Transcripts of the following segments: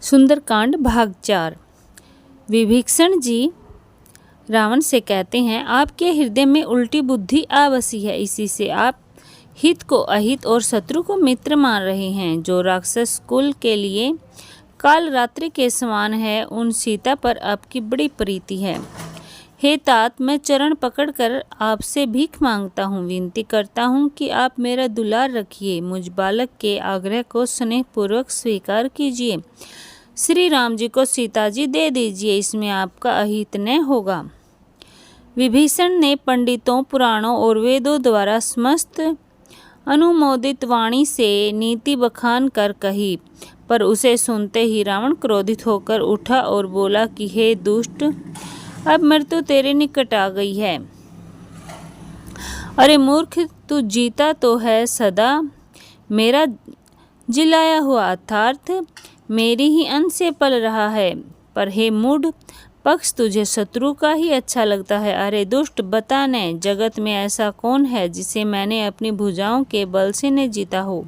सुंदरकांड भाग 4। विभीषण जी रावण से कहते हैं, आपके हृदय में उल्टी बुद्धि आ बसी है, इसी से आप हित को अहित और शत्रु को मित्र मान रहे हैं। जो राक्षस कुल के लिए काल रात्रि के समान है, उन सीता पर आपकी बड़ी प्रीति है। हे तात, मैं चरण पकड़कर आपसे भीख मांगता हूँ, विनती करता हूँ कि आप मेरा दुलार रखिए, मुझ बालक के आग्रह को स्नेहपूर्वक स्वीकार कीजिए। श्री राम जी को सीता जी दे दीजिए, इसमें आपका अहित न होगा। विभीषण ने पंडितों, पुराणों और वेदों द्वारा समस्त अनुमोदित वाणी से नीति बखान कर कही, पर उसे सुनते ही रावण क्रोधित होकर उठा और बोला कि हे दुष्ट, अब मृत्यु तेरे निकट आ गई है। अरे मूर्ख, तू जीता तो है सदा मेरा जिलाया हुआ, अर्थात मेरी ही अंश से पल रहा है, पर हे मूढ़, पक्ष तुझे शत्रु का ही अच्छा लगता है। अरे दुष्ट, बता न, जगत में ऐसा कौन है जिसे मैंने अपनी भुजाओं के बल से न जीता हो।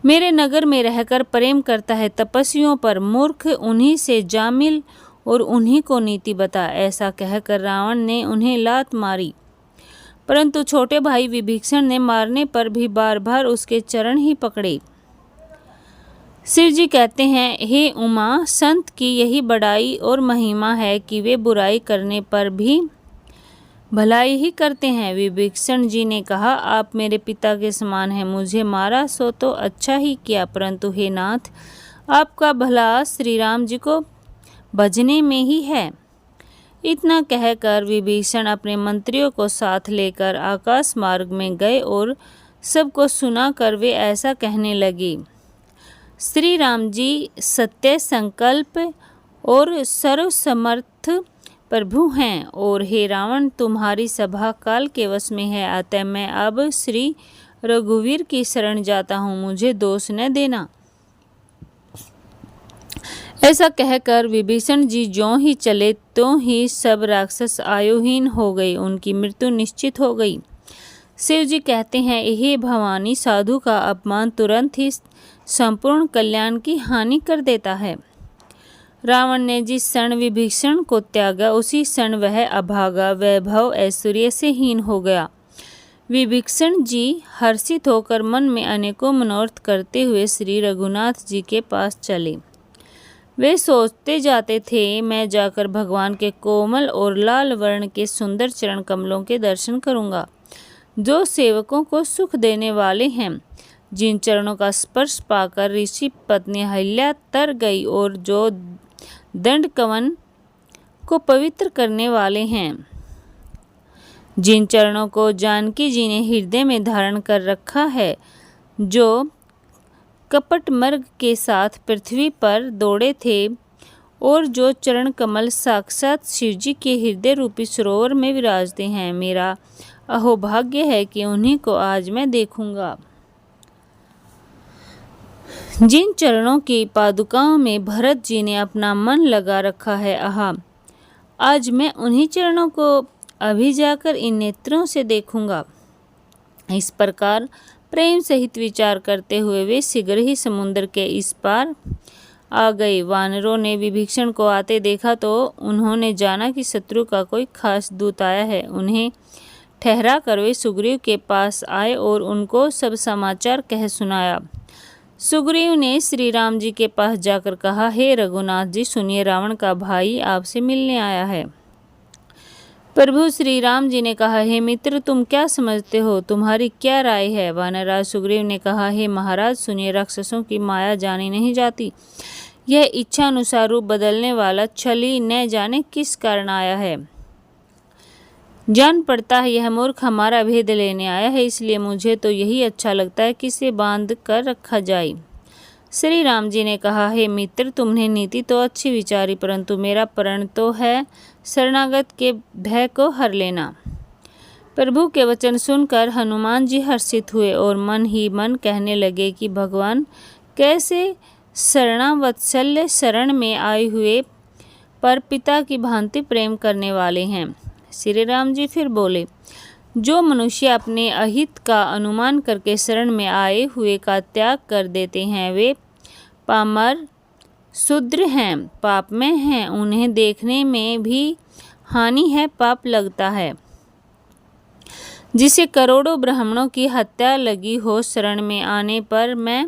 मेरे नगर में रहकर प्रेम करता है तपस्वियों पर, मूर्ख उन्हीं से जा मिल और उन्हीं को नीति बता। ऐसा कहकर रावण ने उन्हें लात मारी, परंतु छोटे भाई विभीषण ने मारने पर भी बार बार उसके चरण ही पकड़े। शिव जी कहते हैं, हे उमा, संत की यही बड़ाई और महिमा है कि वे बुराई करने पर भी भलाई ही करते हैं। विभीषण जी ने कहा, आप मेरे पिता के समान हैं, मुझे मारा सो तो अच्छा ही किया, परंतु हे नाथ, आपका भला श्री राम जी को भजने में ही है। इतना कहकर विभीषण अपने मंत्रियों को साथ लेकर आकाश मार्ग में गए और सबको सुनाकर वे ऐसा कहने लगे, श्री राम जी सत्य संकल्प और सर्वसमर्थ प्रभु हैं, और हे रावण, तुम्हारी सभा काल के वश में है, अतः मैं अब श्री रघुवीर की शरण जाता हूँ, मुझे दोष न देना। ऐसा कहकर विभीषण जी ज्यों ही चले त्यों ही सब राक्षस आयुहीन हो गए, उनकी मृत्यु निश्चित हो गई। शिव जी कहते हैं, हे भवानी, साधु का अपमान तुरंत ही संपूर्ण कल्याण की हानि कर देता है। रावण ने जिस क्षण विभीषण को त्यागा, उसी क्षण वह अभागा, वैभव ऐश्वर्य से हीन हो गया। विभीषण जी हर्षित होकर मन में अनेकों मनोरथ करते हुए श्री रघुनाथ जी के पास चले। वे सोचते जाते थे, मैं जाकर भगवान के कोमल और लाल वर्ण के सुंदर चरण कमलों के दर्शन करूंगा, जो सेवकों को सुख देने वाले हैं, जिन चरणों का स्पर्श पाकर ऋषि पत्नी अहिल्या तर गई और जो दंड कवन को पवित्र करने वाले हैं, जिन चरणों को जानकी जी ने हृदय में धारण कर रखा है, जो कपट मर्ग के साथ पृथ्वी पर दौड़े थे, और जो चरण कमल साक्षात शिव जी के हृदय रूपी सरोवर में विराजते हैं। मेरा अहोभाग्य है कि उन्हीं को आज मैं देखूंगा। जिन चरणों की पादुकाओं में भरत जी ने अपना मन लगा रखा है, आज मैं उन्हीं चरणों को अभी जाकर इन नेत्रों से देखूंगा। इस प्रकार प्रेम सहित विचार करते हुए वे शीघ्र ही समुद्र के इस पार आ गए। वानरों ने विभीषण को आते देखा तो उन्होंने जाना कि शत्रु का कोई खास दूत आया है। उन्हें ठहरा कर वे सुग्रीव के पास आए और उनको सब समाचार कह सुनाया। सुग्रीव ने श्री राम जी के पास जाकर कहा, हे रघुनाथ जी, सुनिए, रावण का भाई आपसे मिलने आया है। प्रभु श्री राम जी ने कहा, हे मित्र, तुम क्या समझते हो, तुम्हारी क्या राय है। वानरराज सुग्रीव ने कहा, हे महाराज, सुनिए, राक्षसों की माया जानी नहीं जाती। यह इच्छा अनुसार रूप बदलने वाला छली न जाने किस कारण आया है। जान पड़ता है यह मूर्ख हमारा भेद लेने आया है, इसलिए मुझे तो यही अच्छा लगता है कि इसे बांध कर रखा जाए। श्री राम जी ने कहा, हे मित्र, तुमने नीति तो अच्छी विचारी, परंतु मेरा प्रण तो है शरणागत के भय को हर लेना। प्रभु के वचन सुनकर हनुमान जी हर्षित हुए और मन ही मन कहने लगे कि भगवान कैसे शरणावत्सल्य शरण में आए हुए पर पिता की भांति प्रेम करने वाले हैं। श्री राम जी फिर बोले, जो मनुष्य अपने अहित का अनुमान करके शरण में आए हुए का त्याग कर देते हैं, वे पामर शूद्र हैं, पाप में हैं, उन्हें देखने में भी हानि है, पाप लगता है। जिसे करोड़ों ब्राह्मणों की हत्या लगी हो, शरण में आने पर मैं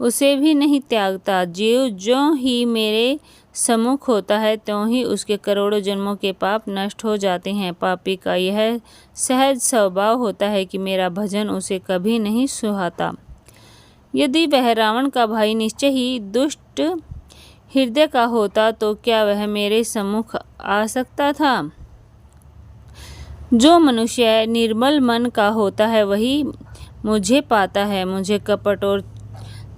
उसे भी नहीं त्यागता। जीव जो ही मेरे सम्मुख होता है त्यों ही उसके करोड़ों जन्मों के पाप नष्ट हो जाते हैं। पापी का यह सहज स्वभाव होता है कि मेरा भजन उसे कभी नहीं सुहाता। यदि वह रावण का भाई निश्चय ही दुष्ट हृदय का होता तो क्या वह मेरे सम्मुख आ सकता था? जो मनुष्य निर्मल मन का होता है वही मुझे पाता है। मुझे कपट और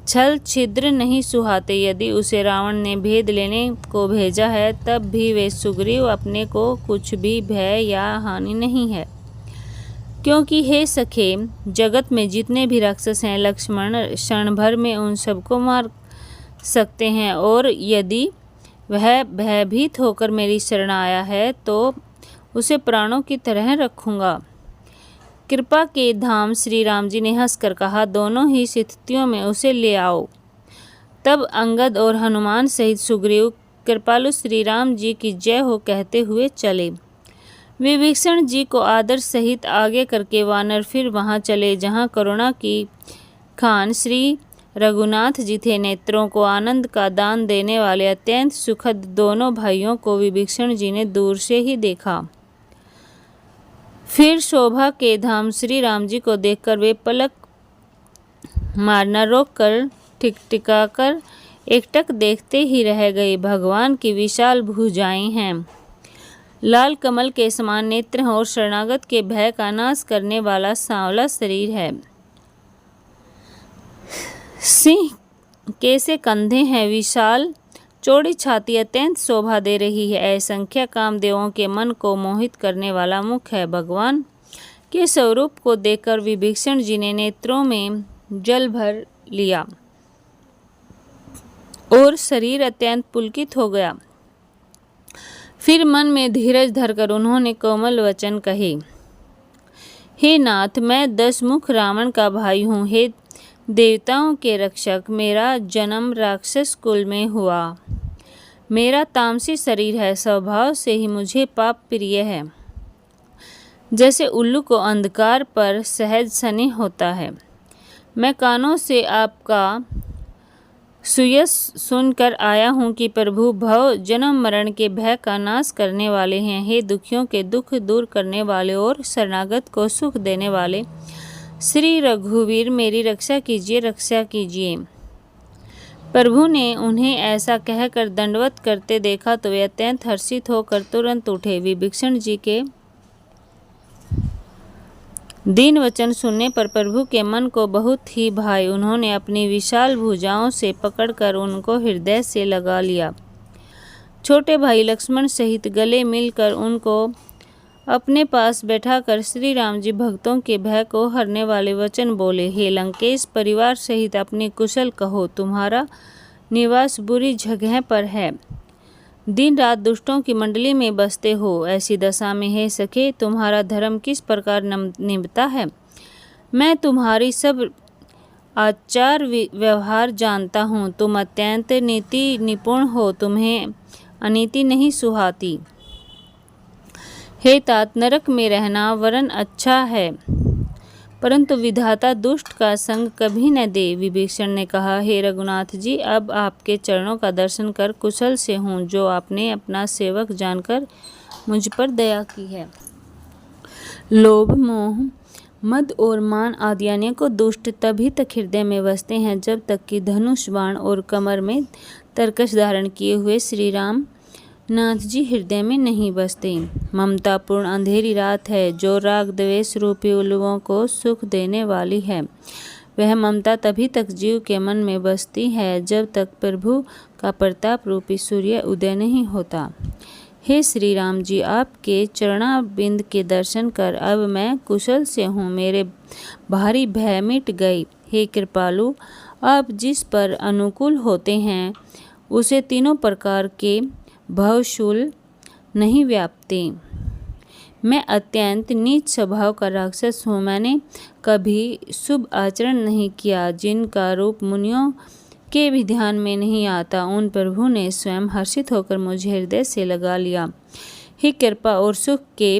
छल छिद्र नहीं सुहाते। यदि उसे रावण ने भेद लेने को भेजा है तब भी वे सुग्रीव अपने को कुछ भी भय या हानि नहीं है, क्योंकि हे सखे, जगत में जितने भी राक्षस हैं, लक्ष्मण क्षण भर में उन सबको मार सकते हैं, और यदि वह भयभीत होकर मेरी शरण आया है तो उसे प्राणों की तरह रखूंगा। कृपा के धाम श्री राम जी ने हंसकर कहा, दोनों ही स्थितियों में उसे ले आओ। तब अंगद और हनुमान सहित सुग्रीव कृपालु श्री राम जी की जय हो कहते हुए चले। विभीषण जी को आदर सहित आगे करके वानर फिर वहां चले जहां करुणा की खान श्री रघुनाथ जी थे। नेत्रों को आनंद का दान देने वाले अत्यंत सुखद दोनों भाइयों को विभीषण जी ने दूर से ही देखा। फिर शोभा के धाम श्री राम जी को देखकर वे पलक मारना रोककर टिकटिकाकर एकटक देखते ही रह गए। भगवान की विशाल भुजाएं हैं, लाल कमल के समान नेत्र हैं और शरणागत के भय का नाश करने वाला सांवला शरीर है। सिंह के से कंधे हैं, विशाल चौड़ी छाती अत्यंत शोभा दे रही है। असंख्य कामदेवों के मन को मोहित करने वाला मुख है। भगवान के स्वरूप को देखकर विभीषण जी ने नेत्रों में जल भर लिया और शरीर अत्यंत पुलकित हो गया। फिर मन में धीरज धरकर उन्होंने कोमल वचन कहे, हे नाथ, मैं दशमुख रावण का भाई हूँ। हे देवताओं के रक्षक, मेरा जन्म राक्षस कुल में हुआ। मेरा तामसी शरीर है, स्वभाव से ही मुझे पाप प्रिय है। जैसे उल्लू को अंधकार पर सहज शनि होता है। मैं कानों से आपका सुयस सुनकर आया हूँ कि प्रभु भव जन्म मरण के भय का नाश करने वाले हैं। हे दुखियों के दुख दूर करने वाले और शरणागत को सुख देने वाले श्री रघुवीर, मेरी रक्षा कीजिए, रक्षा कीजिए। प्रभु ने उन्हें ऐसा कहकर दंडवत करते देखा तो वे अत्यंत हर्षित होकर तुरंत उठे। विभीषण जी के दीन वचन सुनने पर प्रभु के मन को बहुत ही भाई। उन्होंने अपनी विशाल भुजाओं से पकड़कर उनको हृदय से लगा लिया। छोटे भाई लक्ष्मण सहित गले मिलकर उनको अपने पास बैठाकर श्री राम जी भक्तों के भय को हरने वाले वचन बोले। हे लंकेश, परिवार सहित अपनी कुशल कहो। तुम्हारा निवास बुरी जगह पर है, दिन रात दुष्टों की मंडली में बसते हो। ऐसी दशा में हे सखे, तुम्हारा धर्म किस प्रकार निभता है? मैं तुम्हारी सब आचार व्यवहार जानता हूँ। तुम अत्यंत नीति निपुण हो, तुम्हें अनीति नहीं सुहाती। हे तात, नरक में रहना वरन अच्छा है, परंतु विधाता दुष्ट का संग कभी न दे। विभीषण ने कहा, हे रघुनाथ जी, अब आपके चरणों का दर्शन कर कुशल से हूँ, जो आपने अपना सेवक जानकर मुझ पर दया की है। लोभ, मोह, मद और मान आदि अनेकों दुष्ट तभी तक हृदय में बसते हैं जब तक कि धनुष बाण और कमर में तरकश धारण किए हुए श्री राम नाथ जी हृदय में नहीं बसते। ममतापूर्ण अंधेरी रात है जो राग द्वेष रूपी उल्लुओं को सुख देने वाली है। वह ममता तभी तक जीव के मन में बसती है जब तक प्रभु का प्रताप रूपी सूर्य उदय नहीं होता। हे श्री राम जी, आपके चरणाबिंद के दर्शन कर अब मैं कुशल से हूँ, मेरे भारी भय मिट गई। हे कृपालु, आप जिस पर अनुकूल होते हैं उसे तीनों प्रकार के भवशूल नहीं व्यापते। मैं अत्यंत नीच स्वभाव का राक्षस हूँ। मैंने कभी शुभ आचरण नहीं किया, जिनका रूप मुनियों के भी ध्यान में नहीं आता। उन प्रभु ने स्वयं हर्षित होकर मुझे हृदय से लगा लिया। ही कृपा और सुख के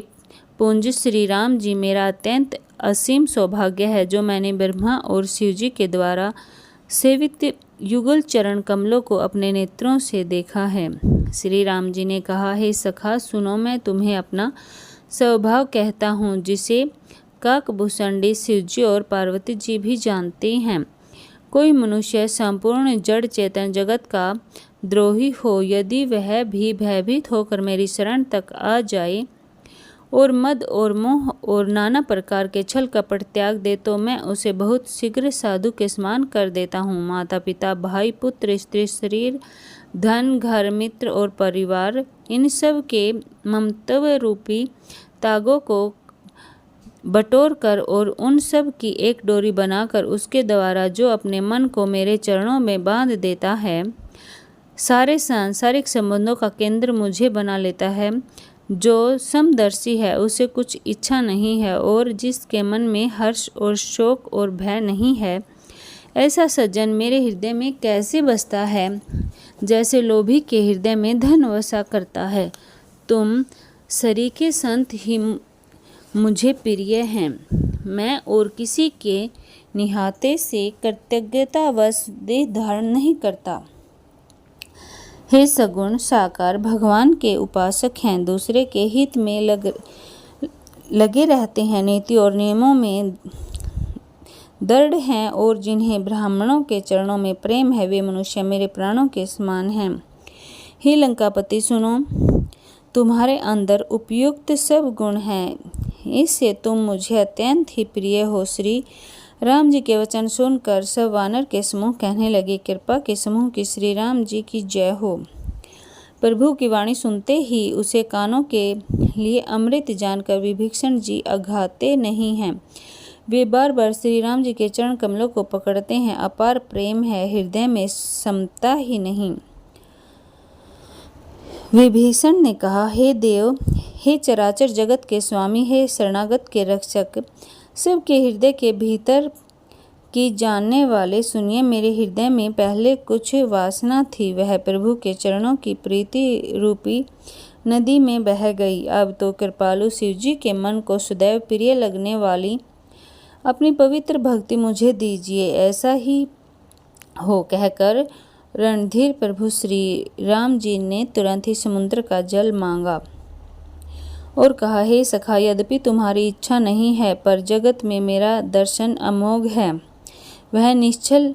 पुंज श्री राम जी, मेरा अत्यंत असीम सौभाग्य है जो मैंने ब्रह्मा और शिव जी के द्वारा सेवित युगल चरण कमलों को अपने नेत्रों से देखा है। श्री राम जी ने कहा, हे सखा सुनो, मैं तुम्हें अपना स्वभाव कहता हूँ जिसे काकभूषणी शिव जी और पार्वती जी भी जानते हैं। कोई मनुष्य संपूर्ण जड़ चेतन जगत का द्रोही हो, यदि वह भी भयभीत होकर मेरी शरण तक आ जाए और मद और मोह और नाना प्रकार के छल कपट त्याग दे, तो मैं उसे बहुत शीघ्र साधु के समान कर देता हूँ। माता पिता, भाई, पुत्र, स्त्री, शरीर, धन, घर, मित्र और परिवार, इन सब के ममत्व रूपी तागों को बटोर कर और उन सब की एक डोरी बनाकर उसके द्वारा जो अपने मन को मेरे चरणों में बांध देता है, सारे सांसारिक संबंधों का केंद्र मुझे बना लेता है। जो समदर्शी है, उसे कुछ इच्छा नहीं है और जिसके मन में हर्ष और शोक और भय नहीं है, ऐसा सज्जन मेरे हृदय में कैसे बसता है, जैसे लोभी के हृदय में धन वसा करता है। तुम सरीखे संत ही मुझे प्रिय हैं। मैं और किसी के निहाते से कृतज्ञतावश देह धारण नहीं करता। हे सगुण साकार भगवान के उपासक हैं, दूसरे के हित में लगे रहते हैं, नीति और नियमों में दृढ़ हैं और जिन्हें ब्राह्मणों के चरणों में प्रेम है, वे मनुष्य मेरे प्राणों के समान हैं। हे लंकापति सुनो, तुम्हारे अंदर उपयुक्त सब गुण हैं, इससे तुम मुझे अत्यंत ही प्रिय हो। श्री राम जी के वचन सुनकर सब वानर के समूह कहने लगे, कृपा के समूह की श्री राम जी की जय हो। प्रभु की वाणी सुनते ही उसे कानों के लिए अमृत जानकर विभीषण जी अघाते नहीं हैं। वे बार बार श्री राम जी के चरण कमलों को पकड़ते हैं। अपार प्रेम है, हृदय में समता ही नहीं। विभीषण ने कहा, हे देव, हे चराचर जगत के स्वामी, हे शरणागत के रक्षक, सबके हृदय के भीतर की जानने वाले, सुनिए। मेरे हृदय में पहले कुछ वासना थी, वह प्रभु के चरणों की प्रीति रूपी नदी में बह गई। अब तो कृपालु शिव जी के मन को सदैव प्रिय लगने वाली अपनी पवित्र भक्ति मुझे दीजिए। ऐसा ही हो कहकर रणधीर प्रभु श्री राम जी ने तुरंत ही समुद्र का जल मांगा और कहा, हे सखा, यद्यपि तुम्हारी इच्छा नहीं है, पर जगत में मेरा दर्शन अमोघ है, वह निश्चल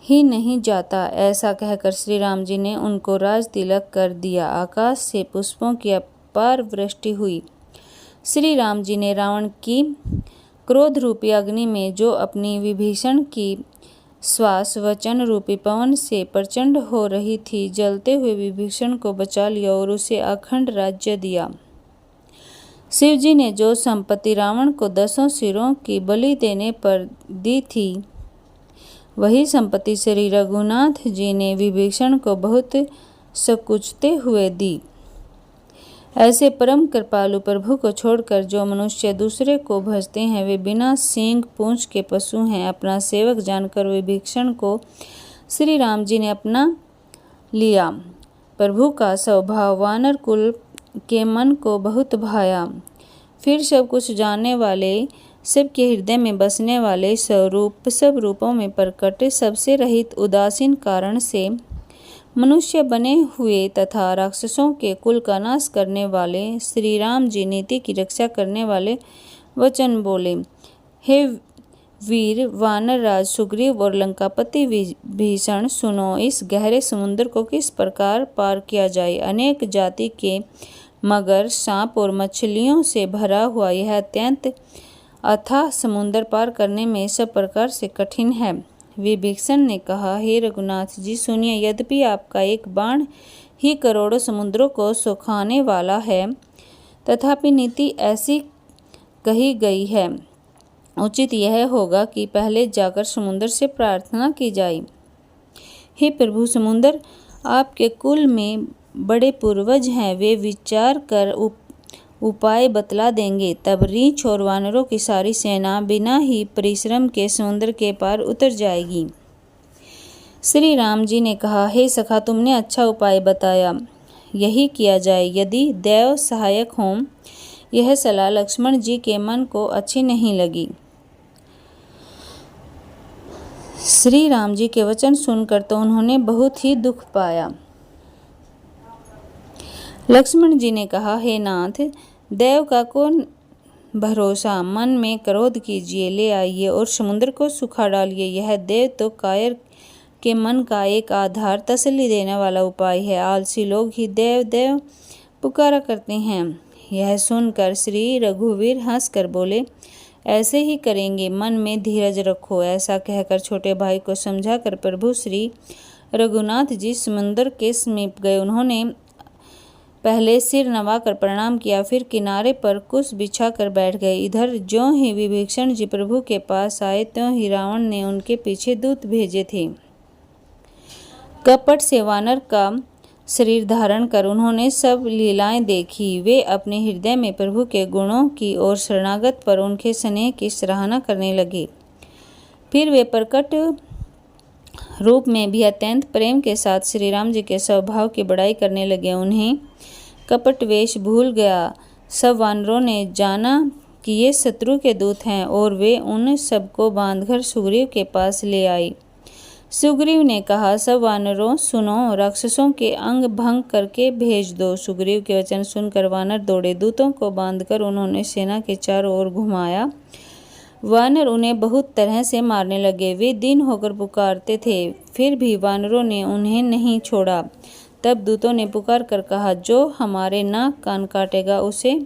ही नहीं जाता। ऐसा कहकर श्री राम जी ने उनको राज तिलक कर दिया। आकाश से पुष्पों की अपार वृष्टि हुई। श्री राम जी ने रावण की क्रोध रूपी अग्नि में, जो अपनी विभीषण की श्वास वचन रूपी पवन से प्रचंड हो रही थी, जलते हुए विभीषण को बचा लिया और उसे अखंड राज्य दिया। शिव जी ने जो संपत्ति रावण को 10 सिरों की बलि देने पर दी थी, वही संपत्ति श्री रघुनाथ जी ने विभीषण को बहुत सकुचते हुए दी। ऐसे परम कृपालु प्रभु को छोड़कर जो मनुष्य दूसरे को भजते हैं, वे बिना सींग पूंछ के पशु हैं। अपना सेवक जानकर विभीषण को श्री राम जी ने अपना लिया। प्रभु का स्वभाव वानर कुल के मन को बहुत भाया। फिर सब कुछ जानने वाले, सबके हृदय में बसने वाले, स्वरूप सब रूपों में प्रकट, सबसे रहित, उदासीन कारण से मनुष्य बने हुए तथा राक्षसों के कुल का नाश करने वाले श्री राम जी नीति की रक्षा करने वाले वचन बोले। हे वीर वानर राज सुग्रीव और लंकापति विभीषण, सुनो, इस गहरे समुद्र को किस प्रकार पार किया जाए। अनेक जाति के मगर, सांप और मछलियों से भरा हुआ यह अत्यंत अथाह समुद्र पार करने में सब प्रकार से कठिन है। विभीषण ने कहा, हे रघुनाथ जी सुनिए, यद्यपि आपका एक बाण ही करोड़ों समुद्रों को सुखाने वाला है, तथापि नीति ऐसी कही गई है। उचित यह होगा कि पहले जाकर समुद्र से प्रार्थना की जाए। हे प्रभु, समुद्र आपके कुल में बड़े पूर्वज हैं, वे विचार कर उपाय बतला देंगे। तब रीछ और वानरों की सारी सेना बिना ही परिश्रम के समुद्र के पार उतर जाएगी। श्री राम जी ने कहा, हे सखा, तुमने अच्छा उपाय बताया, यही किया जाए। यदि देव सहायक हों। यह सलाह लक्ष्मण जी के मन को अच्छी नहीं लगी। श्री राम जी के वचन सुनकर तो उन्होंने बहुत ही दुख पाया। लक्ष्मण जी ने कहा, हे नाथ, देव का कौन भरोसा, मन में क्रोध कीजिए, ले आइए और समुद्र को सुखा डालिए। यह देव तो कायर के मन का एक आधार, तसल्ली देने वाला उपाय है। आलसी लोग ही देव देव पुकारा करते हैं। यह सुनकर श्री रघुवीर हंसकर बोले, ऐसे ही करेंगे, मन में धीरज रखो। ऐसा कहकर छोटे भाई को समझाकर प्रभु श्री रघुनाथ जी समुद्र के समीप गए। उन्होंने पहले सिर नवाकर प्रणाम किया, फिर किनारे पर कुश बिछा कर बैठ गए। इधर ज्यों ही विभीषण जी प्रभु के पास आए, त्यों ही रावण ने उनके पीछे दूत भेजे थे। कपट से वानर का शरीर धारण कर उन्होंने सब लीलाएं देखी। वे अपने हृदय में प्रभु के गुणों की और शरणागत पर उनके स्नेह की सराहना करने लगे। फिर वे प्रकट रूप में भी अत्यंत प्रेम के साथ श्री राम जी के स्वभाव की बड़ाई करने लगे। उन्हें कपट वेश भूल गया। सब वानरों ने जाना कि ये शत्रु के दूत हैं और वे उन सबको बांधकर सुग्रीव के पास ले आई। सुग्रीव ने कहा, सब वानरों सुनो, राक्षसों के अंग भंग करके भेज दो। सुग्रीव के वचन सुनकर वानर दौड़े। दूतों को बांधकर उन्होंने सेना के चारों ओर घुमाया। वानर उन्हें बहुत तरह से मारने लगे। वे दिन होकर पुकारते थे, फिर भी वानरों ने उन्हें नहीं छोड़ा। तब दूतों ने पुकार कर कहा, जो हमारे नाक कान काटेगा उसे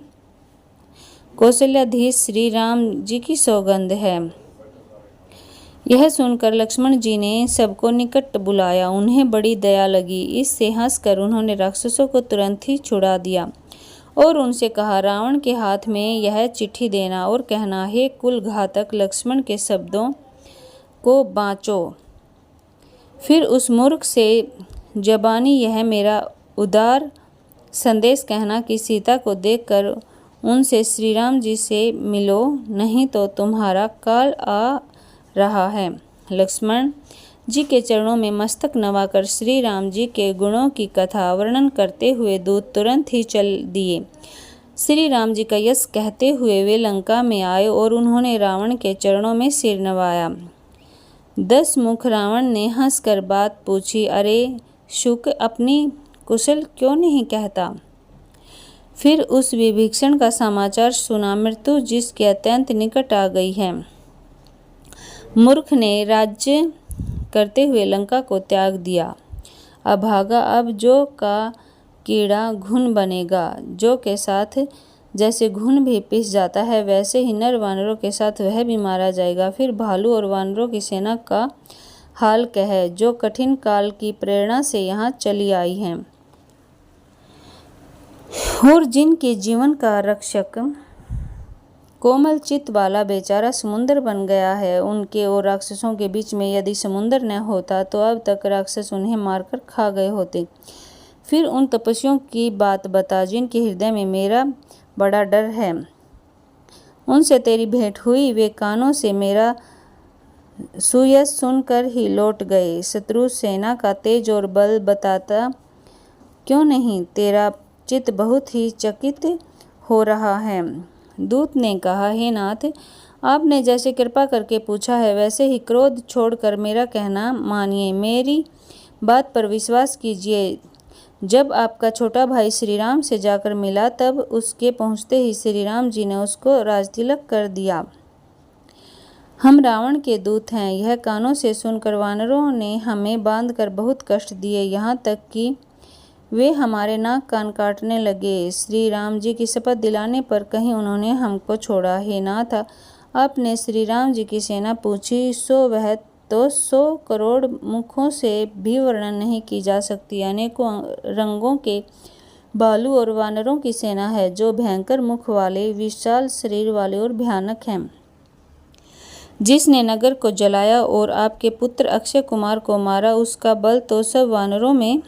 कौशल्याधीश श्री राम जी की सौगंध है। यह सुनकर लक्ष्मण जी ने सबको निकट बुलाया। उन्हें बड़ी दया लगी। इससे हंसकर उन्होंने राक्षसों को तुरंत ही छुड़ा दिया और उनसे कहा, रावण के हाथ में यह चिट्ठी देना और कहना, हे कुल घातक, लक्ष्मण के शब्दों को बाँचो। फिर उस मूर्ख से जबानी यह मेरा उदार संदेश कहना कि सीता को देखकर उनसे श्री राम जी से मिलो, नहीं तो तुम्हारा काल आ रहा है। लक्ष्मण जी के चरणों में मस्तक नवाकर श्री राम जी के गुणों की कथा वर्णन करते हुए दूत तुरंत ही चल दिए। श्री राम जी का यश कहते हुए वे लंका में आए और उन्होंने रावण के चरणों में सिर नवाया। 10 मुख रावण ने हंसकर बात पूछी, अरे शुक, अपनी कुशल क्यों नहीं कहता? फिर उस विभीषण का समाचार सुना, मृत्यु जिसके अत्यंत निकट आ गई है। मूर्ख ने राज्य करते हुए लंका को त्याग दिया। अभागा, अब जो का कीड़ा घुन बनेगा। जो के साथ जैसे घुन भी पिस जाता है, वैसे ही नर वानरों के साथ वह भी मारा जाएगा। फिर भालू और वानरों की सेना का हाल कह, जो कठिन काल की प्रेरणा से यहाँ चली आई हैं और जिनके जीवन का रक्षक कोमल चित्त वाला बेचारा समुद्र बन गया है। उनके और राक्षसों के बीच में यदि समुद्र न होता तो अब तक राक्षस उन्हें मारकर खा गए होते। फिर उन तपस्वियों की बात बता, जिनके हृदय में मेरा बड़ा डर है। उनसे तेरी भेंट हुई, वे कानों से मेरा सुयश सुनकर ही लौट गए। शत्रु सेना का तेज और बल बताता क्यों नहीं? तेरा चित्त बहुत ही चकित हो रहा है। दूत ने कहा, हे नाथ, आपने जैसे कृपा करके पूछा है, वैसे ही क्रोध छोड़कर मेरा कहना मानिए, मेरी बात पर विश्वास कीजिए। जब आपका छोटा भाई श्री राम से जाकर मिला, तब उसके पहुँचते ही श्री राम जी ने उसको राजतिलक कर दिया। हम रावण के दूत हैं। यह कानों से सुनकर वानरों ने हमें बांधकर बहुत कष्ट दिए, यहाँ तक कि वे हमारे नाक कान काटने लगे। श्री राम जी की शपथ दिलाने पर कहीं उन्होंने हमको छोड़ा। हे नाथ, आपने श्री राम जी की सेना पूछी, सो वह तो 100 करोड़ मुखों से भी वर्णन नहीं की जा सकती। अनेकों रंगों के भालू और वानरों की सेना है, जो भयंकर मुख वाले, विशाल शरीर वाले और भयानक हैं। जिसने नगर को जलाया और आपके पुत्र अक्षय कुमार को मारा, उसका बल तो सब वानरों में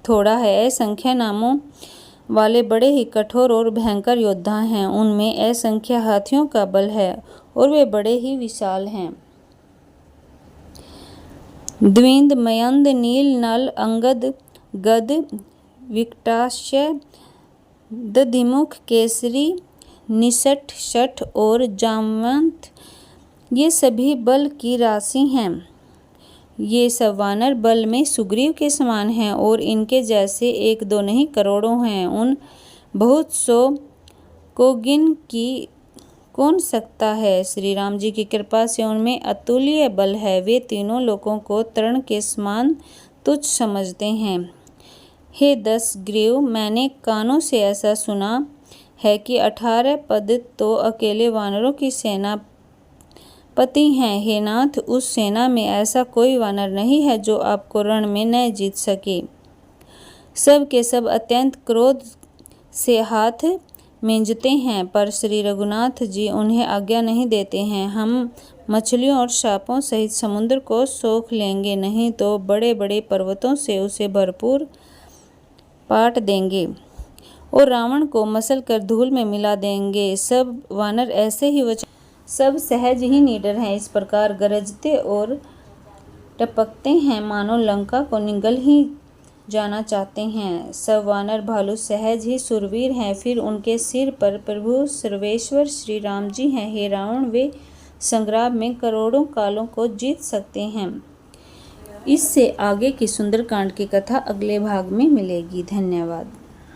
थोड़ा है। असंख्य नामों वाले बड़े ही कठोर और भयंकर योद्धा हैं। उनमें असंख्य हाथियों का बल है और वे बड़े ही विशाल हैं। द्विंद मयंद नील नल अंगद गद विकटाशय दधिमुख केसरी निषठ शठ और जामवंत ये सभी बल की राशि हैं। ये सब वानर बल में सुग्रीव के समान हैं और इनके जैसे एक दो नहीं करोड़ों हैं। उन बहुत सौ को गिन की कौन सकता है। श्री राम जी की कृपा से उनमें अतुल्य बल है। वे तीनों लोगों को तृण के समान तुच्छ समझते हैं। हे दशग्रीव, मैंने कानों से ऐसा सुना है कि 18 पद तो अकेले वानरों की सेना पति हैं। हे नाथ, उस सेना में ऐसा कोई वानर नहीं है जो आपको रण में न जीत सके। सब के सब अत्यंत क्रोध से हाथ मिंजते हैं, पर श्री रघुनाथ जी उन्हें आज्ञा नहीं देते हैं। हम मछलियों और सांपों सहित समुद्र को सोख लेंगे, नहीं तो बड़े बड़े पर्वतों से उसे भरपूर पाट देंगे और रावण को मसल कर धूल में मिला देंगे। सब वानर ऐसे ही वचन सब सहज ही निडर हैं। इस प्रकार गरजते और टपकते हैं मानो लंका को निगल ही जाना चाहते हैं। सब वानर भालू सहज ही सुरवीर हैं। फिर उनके सिर पर प्रभु सर्वेश्वर श्री राम जी हैं। हे रावण, वे संग्राम में करोड़ों कालों को जीत सकते हैं। इससे आगे की सुंदरकांड की कथा अगले भाग में मिलेगी। धन्यवाद।